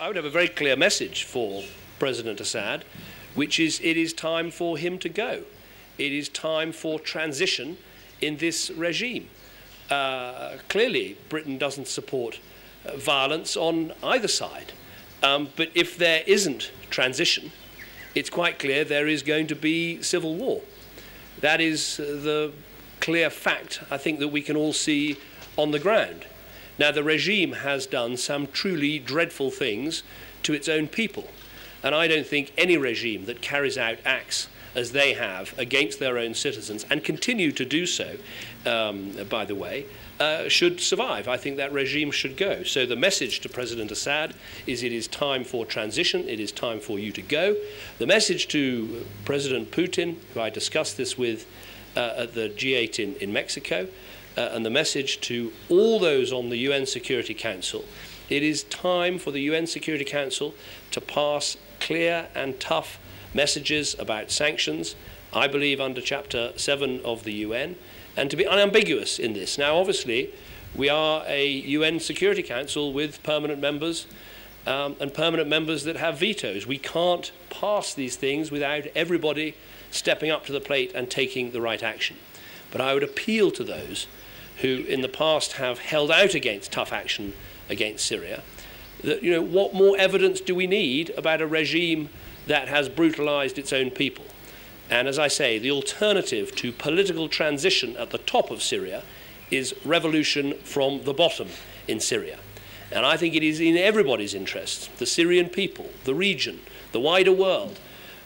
I would have a very clear message for President Assad, which is it is time for him to go. It is time for transition in this regime. Clearly, Britain doesn't support violence on either side. But if there isn't transition, it's quite clear there is going to be civil war. That is the clear fact, I think, that we can all see on the ground. Now, the regime has done some truly dreadful things to its own people. And I don't think any regime that carries out acts as they have against their own citizens, and continue to do so, by the way, should survive. I think that regime should go. So the message to President Assad is it is time for transition, it is time for you to go. The message to President Putin, who I discussed this with at the G8 in Mexico, and the message to all those on the UN Security Council, it is time for the UN Security Council to pass clear and tough messages about sanctions, I believe under Chapter 7 of the UN, and to be unambiguous in this. Now, obviously, we are a UN Security Council with permanent members and permanent members that have vetoes. We can't pass these things without everybody stepping up to the plate and taking the right action. But I would appeal to those who in the past have held out against tough action against Syria, that, you know, what more evidence do we need about a regime that has brutalized its own people? And as I say, the alternative to political transition at the top of Syria is revolution from the bottom in Syria. And I think it is in everybody's interest, the Syrian people, the region, the wider world,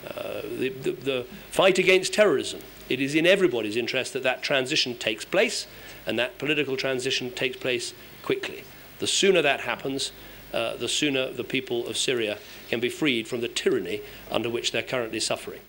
the fight against terrorism. It is in everybody's interest that that transition takes place, and that political transition takes place quickly. The sooner that happens, the sooner the people of Syria can be freed from the tyranny under which they're currently suffering.